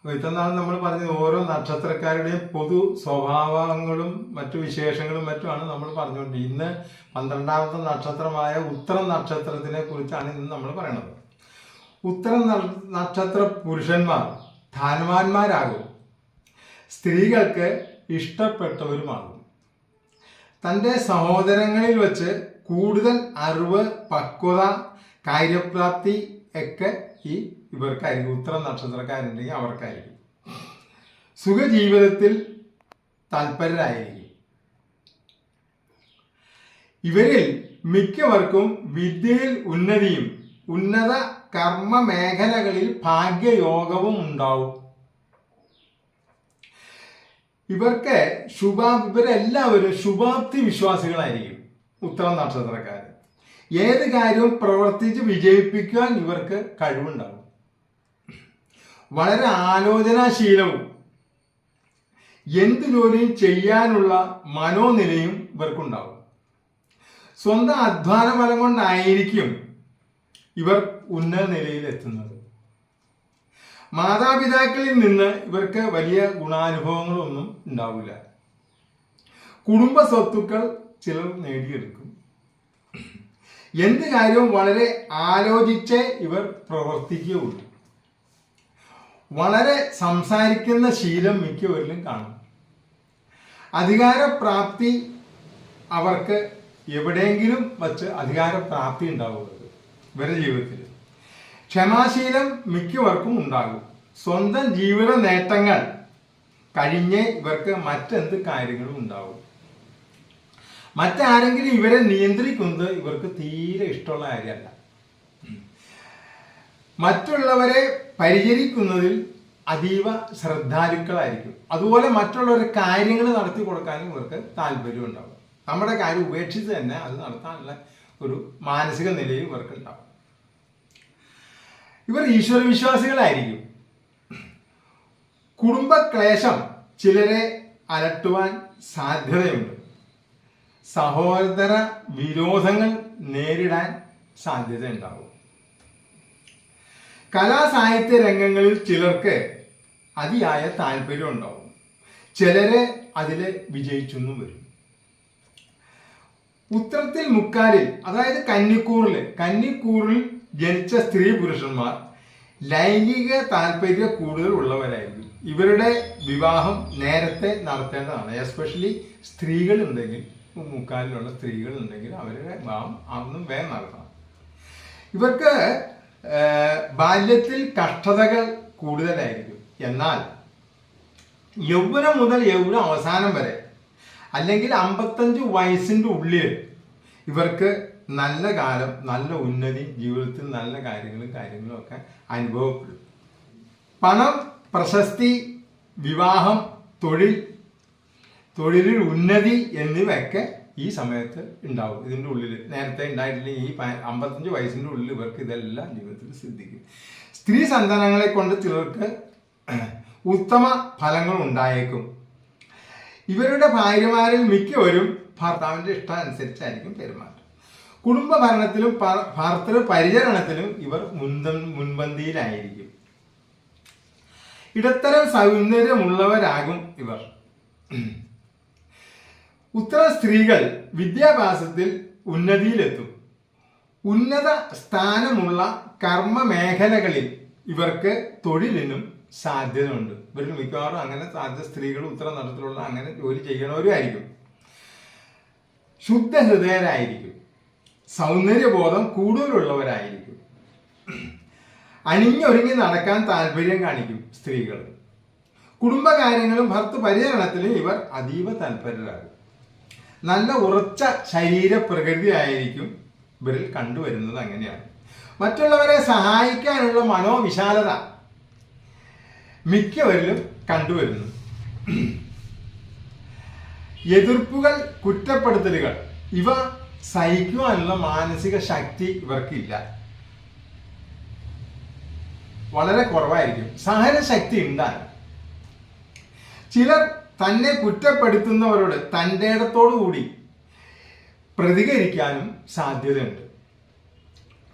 ഇത്തനാൾ നമ്മൾ പറഞ്ഞത് ഓരോ നക്ഷത്രക്കാരുടെയും പൊതു സ്വഭാവങ്ങളും മറ്റു വിശേഷങ്ങളും മറ്റുമാണ് നമ്മൾ പറഞ്ഞുകൊണ്ട് ഇന്ന് 12ാമത്തെ നക്ഷത്രമായ ഉത്തരം നക്ഷത്രത്തിനെ കുറിച്ചാണ് ഇന്ന് നമ്മൾ പറയുന്നത്. ഉത്തരം നക്ഷത്ര പുരുഷന്മാർ ധനവാന്മാരാകും, സ്ത്രീകൾക്ക് ഇഷ്ടപ്പെട്ടവരുമാകും. തൻ്റെ സഹോദരങ്ങളിൽ വച്ച് കൂടുതൽ അറിവ്, പക്വത, കാര്യപ്രാപ്തി ഒക്കെ ഇവർക്കായിരിക്കും. ഉത്തരം നക്ഷത്രക്കാരുണ്ടെങ്കിൽ അവർക്കായിരിക്കും. സുഖജീവിതത്തിൽ താല്പര്യരായിരിക്കും. ഇവരിൽ മിക്കവർക്കും വിദ്യയിൽ ഉന്നതിയും ഉന്നത കർമ്മ മേഖലകളിൽ ഭാഗ്യയോഗവും ഉണ്ടാവും. ഇവരെല്ലാവരും ശുഭാപ്തി വിശ്വാസികളായിരിക്കും. ഉത്തരം നക്ഷത്രക്കാർ ഏത് കാര്യവും പ്രവർത്തിച്ച് വിജയിപ്പിക്കാൻ ഇവർക്ക് കഴിവുണ്ടാവും. വളരെ ആലോചനാശീലവും എന്ത് ജോലിയും ചെയ്യാനുള്ള മനോനിലയും ഇവർക്കുണ്ടാവും. സ്വന്തം അധ്വാന ഫലം കൊണ്ടായിരിക്കും ഇവർ ഉന്നത നിലയിൽ എത്തുന്നത്. മാതാപിതാക്കളിൽ നിന്ന് ഇവർക്ക് വലിയ ഗുണാനുഭവങ്ങളൊന്നും ഉണ്ടാവില്ല. കുടുംബ സ്വത്തുക്കൾ ചിലർ നേടിയെടുക്കും. എന്ത് കാര്യവും വളരെ ആലോചിച്ചേ ഇവർ പ്രവർത്തിക്കുകയുള്ളൂ. വളരെ സംസാരിക്കുന്ന ശീലം മിക്കവരിലും കാണും. അധികാരപ്രാപ്തി അവർക്ക് എവിടെയെങ്കിലും വച്ച് അധികാരപ്രാപ്തി ഉണ്ടാവുന്നത് ഇവരുടെ ജീവിതത്തിൽ. ക്ഷമാശീലം മിക്കവർക്കും ഉണ്ടാകും. സ്വന്തം ജീവിത നേട്ടങ്ങൾ കഴിഞ്ഞേ ഇവർക്ക് മറ്റെന്ത് കാര്യങ്ങളും ഉണ്ടാവും. മറ്റാരെങ്കിലും ഇവരെ നിയന്ത്രിക്കുന്നത് ഇവർക്ക് തീരെ ഇഷ്ടമുള്ള കാര്യമല്ല. മറ്റുള്ളവരെ പരിചരിക്കുന്നതിൽ അതീവ ശ്രദ്ധാലുക്കളായിരിക്കും. അതുപോലെ മറ്റുള്ളവരെ കാര്യങ്ങൾ നടത്തി കൊടുക്കാനും ഇവർക്ക് താല്പര്യം ഉണ്ടാവും. നമ്മുടെ കാര്യം ഉപേക്ഷിച്ച് തന്നെ അത് നടത്താനുള്ള ഒരു മാനസിക നിലയും ഇവർക്ക് ഉണ്ടാവും. ഇവർ ഈശ്വരവിശ്വാസികളായിരിക്കും. കുടുംബക്ലേശം ചിലരെ അലട്ടുവാൻ സാധ്യതയുണ്ട്. സഹോദര വിരോധങ്ങൾ നേരിടാൻ സാധ്യത ഉണ്ടാവും. കലാസാഹിത്യ രംഗങ്ങളിൽ ചിലർക്ക് അതിയായ താല്പര്യം ഉണ്ടാവും. ചിലരെ അതിൽ വിജയിച്ചൊന്നും വരും. ഉത്തരത്തിൽ മുക്കാലിൽ, അതായത് കന്നിക്കൂറിൽ ജനിച്ച സ്ത്രീ പുരുഷന്മാർ ലൈംഗിക താല്പര്യ കൂടുതൽ ഉള്ളവരായിരിക്കും. ഇവരുടെ വിവാഹം നേരത്തെ നടത്തേണ്ടതാണ്. എസ്പെഷ്യലി സ്ത്രീകളുണ്ടെങ്കിൽ, മുക്കാലിലുള്ള സ്ത്രീകളുണ്ടെങ്കിൽ അവരുടെ വിവാഹം അന്നും വേഗം നടത്തണം. ഇവർക്ക് ബാല്യത്തിൽ കഷ്ടതകൾ കൂടുതലായിരിക്കും. എന്നാൽ യൗവനം മുതൽ യൗവന അവസാനം വരെ, അല്ലെങ്കിൽ 55 വയസ്സിൻ്റെ ഉള്ളിൽ ഇവർക്ക് നല്ല കാലം, നല്ല ഉന്നതി, ജീവിതത്തിൽ നല്ല കാര്യങ്ങളും ഒക്കെ അനുഭവപ്പെടും. പണം, പ്രശസ്തി, വിവാഹം, തൊഴിലിൽ ഉന്നതി എന്നിവയൊക്കെ ഈ സമയത്ത് ഉണ്ടാവും. ഇതിൻ്റെ ഉള്ളിൽ നേരത്തെ ഉണ്ടായിട്ടില്ലെങ്കിൽ ഈ 55 വയസ്സിൻ്റെ ഉള്ളിൽ ഇവർക്ക് ഇതെല്ലാം ജീവിതത്തിൽ സിദ്ധിക്കും. സ്ത്രീ സന്താനങ്ങളെ കൊണ്ട് ചിലർക്ക് ഉത്തമ ഫലങ്ങൾ ഉണ്ടായേക്കും. ഇവരുടെ ഭാര്യമാരിൽ മിക്കവരും ഭർത്താവിൻ്റെ ഇഷ്ടം അനുസരിച്ചായിരിക്കും പെരുമാറ്റം. കുടുംബ ഭരണത്തിലും ഭർത്തൃ പരിചരണത്തിലും ഇവർ മുൻപന്തിയിലായിരിക്കും. ഇടത്തരം സൗന്ദര്യമുള്ളവരാകും ഇവർ. ഉത്തര സ്ത്രീകൾ വിദ്യാഭ്യാസത്തിൽ ഉന്നതിയിലെത്തും. ഉന്നത സ്ഥാനമുള്ള കർമ്മ മേഖലകളിൽ ഇവർക്ക് തൊഴിലിനും സാധ്യതയുണ്ട്. ഇവരിൽ മിക്കവാറും അങ്ങനെ സാധ്യത സ്ത്രീകൾ ഉത്തര നക്ഷത്രത്തിലുള്ള അങ്ങനെ ജോലി ചെയ്യണവരും ആയിരിക്കും. ശുദ്ധഹൃദയരായിരിക്കും. സൗന്ദര്യബോധം കൂടുതലുള്ളവരായിരിക്കും. അണിഞ്ഞൊരുങ്ങി നടക്കാൻ താല്പര്യം കാണിക്കും സ്ത്രീകൾ. കുടുംബകാര്യങ്ങളും ഭർത്തൃപരിചരണത്തിലും ഇവർ അതീവ താല്പര്യരാകും. നല്ല ഉറച്ച ശരീരപ്രകൃതി ആയിരിക്കും ഇവരിൽ കണ്ടുവരുന്നത്. അങ്ങനെയാണ്. മറ്റുള്ളവരെ സഹായിക്കാനുള്ള മനോവിശാലത മിക്കവരിലും കണ്ടുവരുന്നു. എതിർപ്പുകൾ, കുറ്റപ്പെടുത്തലുകൾ ഇവ സഹിക്കുവാനുള്ള മാനസിക ശക്തി ഇവർക്കില്ല. വളരെ കുറവായിരിക്കും. സഹനശക്തി ഉണ്ടാകും. ചിലർ തന്നെ കുറ്റപ്പെടുത്തുന്നവരോട് തൻ്റെ ഇടത്തോടുകൂടി പ്രതികരിക്കാനും സാധ്യതയുണ്ട്.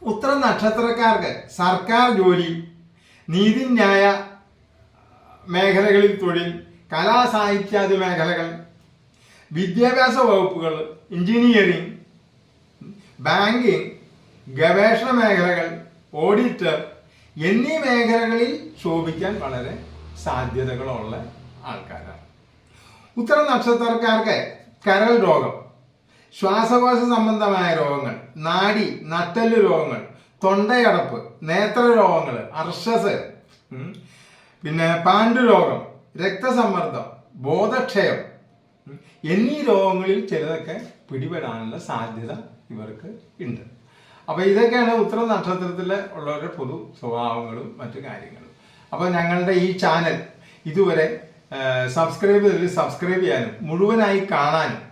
ഉത്തര നക്ഷത്രക്കാർക്ക് സർക്കാർ ജോലി, നീതിന്യായ മേഖലകളിൽ തൊഴിൽ, കലാ സാഹിത്യാദി മേഖലകൾ, വിദ്യാഭ്യാസ വകുപ്പുകൾ, എഞ്ചിനീയറിംഗ്, ബാങ്കിങ്, ഗവേഷണ മേഖലകൾ, ഓഡിറ്റർ എന്നീ മേഖലകളിൽ ശോഭിക്കാൻ വളരെ സാധ്യതകളുള്ള ആൾക്കാരാണ്. ഉത്തര നക്ഷത്രക്കാർക്ക് കരൾ രോഗം, ശ്വാസകോശ സംബന്ധമായ രോഗങ്ങൾ, നാഡി നട്ടെല്ല് രോഗങ്ങൾ, തൊണ്ടയടപ്പ്, നേത്ര രോഗങ്ങൾ, അർശസ്, പിന്നെ പാണ്ഡുരോഗം, രക്തസമ്മർദ്ദം, ബോധക്ഷയം എന്നീ രോഗങ്ങളിൽ ചിലതൊക്കെ പിടിപെടാനുള്ള സാധ്യത ഇവർക്ക് ഉണ്ട്. അപ്പൊ ഇതൊക്കെയാണ് ഉത്തര നക്ഷത്രത്തിൽ ഉള്ളവരുടെ പൊതു സ്വഭാവങ്ങളും മറ്റു കാര്യങ്ങളും. അപ്പൊ ഞങ്ങളുടെ ഈ ചാനൽ ഇതുവരെ സബ്സ്ക്രൈബ് ചെയ്യാനും മുഴുവനായി കാണാനും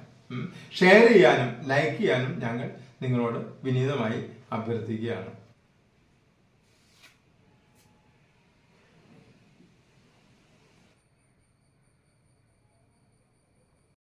ഷെയർ ചെയ്യാനും ലൈക്ക് ചെയ്യാനും ഞങ്ങൾ നിങ്ങളോട് വിനീതമായി അഭ്യർത്ഥിക്കുകയാണ്.